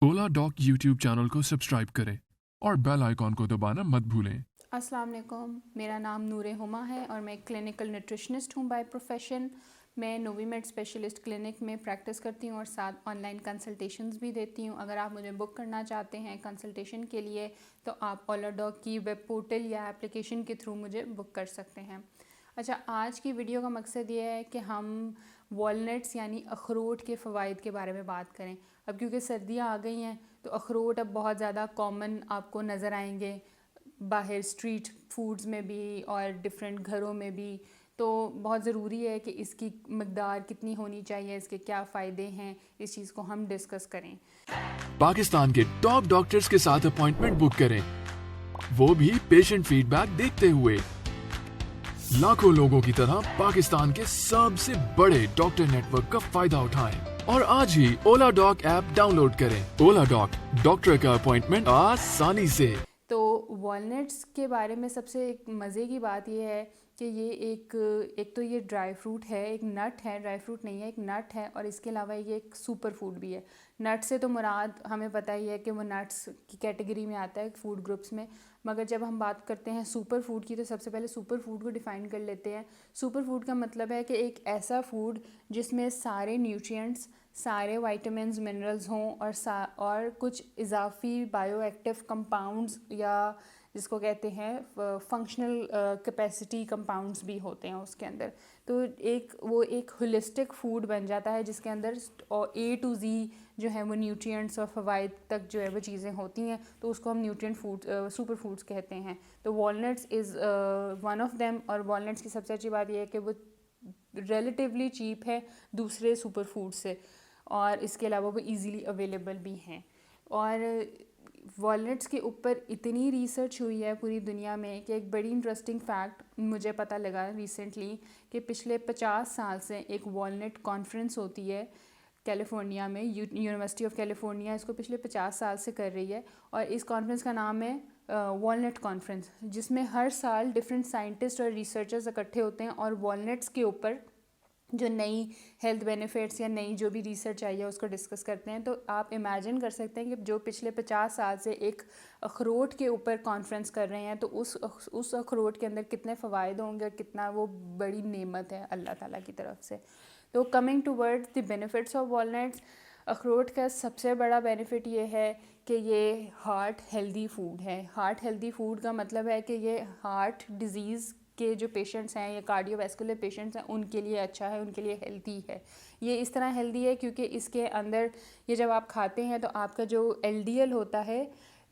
ओला dock YouTube channel को subscribe करें और बेल आइकॉन को दबाना मत भूलें। अस्सलाम वालेकुम, मेरा नाम नूरे हुमा है और मैं क्लिनिकल न्यूट्रिशनिस्ट हूँ बाय प्रोफेशन। मैं नोवीमेड स्पेशलिस्ट क्लिनिक में प्रैक्टिस करती हूँ और साथ ऑनलाइन कंसल्टेशंस भी देती हूँ। अगर आप मुझे बुक करना चाहते हैं कंसल्टेशन के लिए तो आप ओला डॉग की वेब पोर्टल या एप्लीकेशन के थ्रू मुझे बुक कर सकते हैं। अच्छा, आज की वीडियो का मकसद ये है कि हम वॉलनट्स यानी अखरोट के फ़वाइद के बारे में बात करें। अब क्योंकि सर्दियाँ आ गई हैं तो अखरोट अब बहुत ज़्यादा कॉमन आपको नज़र आएंगे बाहर स्ट्रीट फूड्स में भी और डिफरेंट घरों में भी। तो बहुत ज़रूरी है कि इसकी मकदार कितनी होनी चाहिए, इसके क्या फ़ायदे हैं, इस चीज़ को हम डिस्कस करें। पाकिस्तान के टॉप डॉक्टर्स के साथ अपॉइंटमेंट बुक करें, वो भी पेशेंट फीडबैक देखते हुए। लाखों लोगों की तरह पाकिस्तान के सबसे बड़े डॉक्टर नेटवर्क का फायदा उठाएं और आज ही ओला डॉक ऐप डाउनलोड करें। ओला डॉक, डॉक्टर का अपॉइंटमेंट आसानी से। तो वॉलनट्स के बारे में सबसे एक मज़े की बात यह है कि ये एक तो ये ड्राई फ्रूट है, एक नट है, ड्राई फ्रूट नहीं है, एक नट है और इसके अलावा ये एक सुपर फूड भी है। नट से तो मुराद हमें पता ही है कि वो नट्स की कैटेगरी में आता है फूड ग्रुप्स में, मगर जब हम बात करते हैं सुपर फूड की तो सबसे पहले सुपर फूड को डिफ़ाइन कर लेते हैं। सुपर फूड का मतलब है कि एक ऐसा फूड जिसमें सारे न्यूट्रिएंट्स, सारे वाइटामिन्स, मिनरल्स हों और कुछ इजाफी बायोएक्टिव कंपाउंड्स या जिसको कहते हैं फंक्शनल कैपेसिटी कंपाउंड्स भी होते हैं उसके अंदर। तो एक होलिस्टिक फूड बन जाता है जिसके अंदर A to Z जो है वो न्यूट्रिएंट्स और फ़वाइद तक जो है वो चीज़ें होती हैं, तो उसको हम न्यूट्रिएंट फूड सुपर फूड्स कहते हैं। तो walnuts is one of them. और वॉलनट्स की सबसे अच्छी बात यह है कि वो रिलेटिवली चीप है दूसरे सुपर फूड से और इसके अलावा वो इजीली अवेलेबल भी हैं। और वॉलनट्स के ऊपर इतनी रिसर्च हुई है पूरी दुनिया में कि एक बड़ी इंटरेस्टिंग फैक्ट मुझे पता लगा रिसेंटली कि पिछले 50 साल से एक वॉलनट कॉन्फ्रेंस होती है कैलिफोर्निया में। यूनिवर्सिटी ऑफ कैलिफोर्निया इसको पिछले 50 साल से कर रही है और इस कॉन्फ्रेंस का नाम है वॉलनट कॉन्फ्रेंस, जिसमें हर साल डिफरेंट साइंटिस्ट और रिसर्चर्स इकट्ठे होते हैं और वॉलनट्स के ऊपर जो नई हेल्थ बेनिफिट्स या नई जो भी रिसर्च आई है उसको डिस्कस करते हैं। तो आप इमेजिन कर सकते हैं कि जो पिछले 50 साल से एक अखरोट के ऊपर कॉन्फ्रेंस कर रहे हैं तो उस अखरोट के अंदर कितने फ़वाइद होंगे और कितना वो बड़ी नेमत है अल्लाह ताला की तरफ से। तो coming towards the benefits of walnuts, अखरोट का सबसे बड़ा बेनिफिट ये है कि ये हार्ट हेल्दी फूड है। हार्ट हेल्दी फूड का मतलब है कि ये हार्ट डिज़ीज़ के जो पेशेंट्स हैं या कार्डियोवैस्कुलर पेशेंट्स हैं उनके लिए अच्छा है, उनके लिए हेल्दी है। ये इस तरह हेल्दी है क्योंकि इसके अंदर ये जब आप खाते हैं तो आपका जो LDL होता है,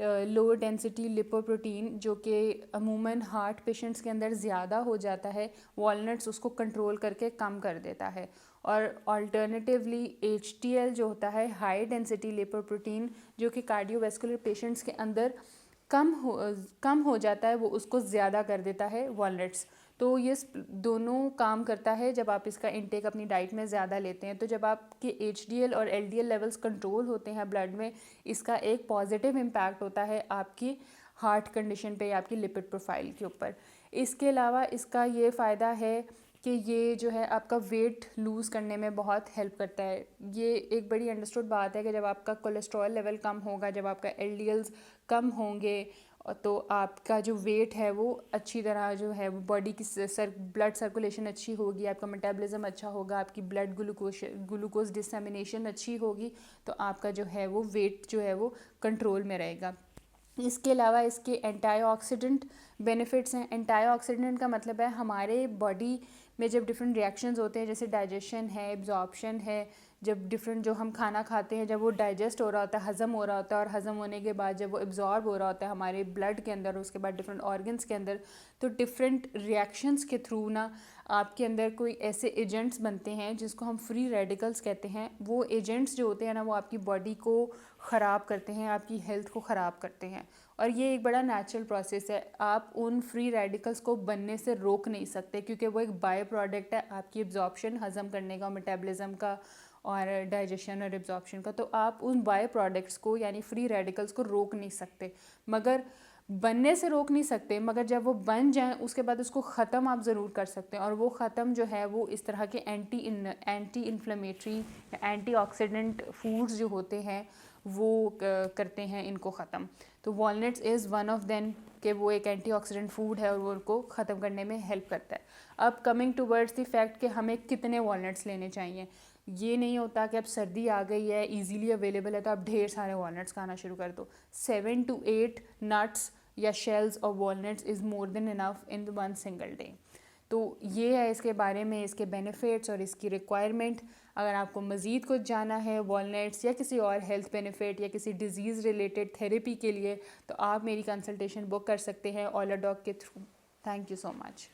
लो डेंसिटी लिपोप्रोटीन, जो कि अमूमन हार्ट पेशेंट्स के अंदर ज़्यादा हो जाता है, वॉलनट्स उसको कंट्रोल करके कम कर देता है। और अल्टरनेटिवली HDL जो होता है, हाई डेंसिटी लिपोप्रोटीन, जो कि कार्डियोवैस्कुलर पेशेंट्स के अंदर कम हो जाता है, वो उसको ज़्यादा कर देता है वॉलनट्स। तो ये दोनों काम करता है जब आप इसका इंटेक अपनी डाइट में ज़्यादा लेते हैं। तो जब आपके HDL और LDL लेवल्स कंट्रोल होते हैं ब्लड में, इसका एक पॉजिटिव इम्पैक्ट होता है आपकी हार्ट कंडीशन पे या आपकी लिपिड प्रोफाइल के ऊपर। इसके अलावा इसका ये फ़ायदा है कि ये जो है आपका वेट लूज़ करने में बहुत हेल्प करता है। ये एक बड़ी अंडरस्टूड बात है कि जब आपका कोलेस्ट्रॉल लेवल कम होगा, जब आपका LDLs कम होंगे, तो आपका जो वेट है वो अच्छी तरह जो है वो बॉडी की ब्लड सर्कुलेशन अच्छी होगी, आपका मेटाबॉलिज्म अच्छा होगा, आपकी ब्लड ग्लूकोज डिसेमिनेशन अच्छी होगी, तो आपका जो है वो वेट जो है वो कंट्रोल में रहेगा। इसके अलावा इसके एंटीऑक्सीडेंट बेनिफिट्स हैं। एंटीऑक्सीडेंट का मतलब है हमारे बॉडी में जब डिफरेंट रिएक्शंस होते हैं, जैसे डाइजेशन है, एब्जॉर्प्शन है, जब डिफरेंट जो हम खाना खाते हैं जब वो डाइजेस्ट हो रहा होता है, हज़म हो रहा होता है, और हज़म होने के बाद जब वो एब्जॉर्ब हो रहा होता है हमारे ब्लड के अंदर, उसके बाद डिफरेंट ऑर्गन्स के अंदर, तो डिफरेंट रिएक्शंस के थ्रू ना आपके अंदर कोई ऐसे एजेंट्स बनते हैं जिसको हम फ्री रेडिकल्स कहते हैं। वो एजेंट्स जो होते हैं ना वो आपकी बॉडी को ख़राब करते हैं, आपकी हेल्थ को ख़राब करते हैं, और ये एक बड़ा नेचुरल प्रोसेस है। आप उन फ्री रेडिकल्स को बनने से रोक नहीं सकते क्योंकि वो एक बाय प्रोडक्ट है आपकी एब्जॉर्प्शन, हज़म करने का, मेटाबॉलिज्म का और डाइजेशन और एब्जॉर्प्शन का। तो आप उन बाय प्रोडक्ट्स को यानी फ्री रेडिकल्स को रोक नहीं सकते, मगर बनने से रोक नहीं सकते, मगर जब वो बन जाएं उसके बाद उसको ख़त्म आप ज़रूर कर सकते हैं। और वो ख़त्म जो है वो इस तरह के एंटी इन्फ्लेमेटरी या एंटीऑक्सीडेंट फूड्स जो होते हैं वो करते हैं इनको ख़त्म। तो walnuts is one of them कि वो एक एंटीऑक्सीडेंट फूड है और वो उनको ख़त्म करने में हेल्प करता है। अब कमिंग टूवर्ड्स द फैक्ट कि हमें कितने वॉलनट्स लेने चाहिए, ये नहीं होता कि अब सर्दी आ गई है, इजीली अवेलेबल है तो आप ढेर सारे वॉलनट्स खाना शुरू कर दो। 7 to 8 नट्स या shells of walnuts is more than enough in one single day. तो ये है इसके बारे में, इसके बेनिफिट्स और इसकी रिक्वायरमेंट। अगर आपको मज़ीद कुछ जाना है वॉलनट्स या किसी और हेल्थ बेनिफिट या किसी डिज़ीज़ रिलेटेड थेरेपी के लिए, तो आप मेरी कंसल्टेशन बुक कर सकते हैं ओला डॉग के through. Thank you so much.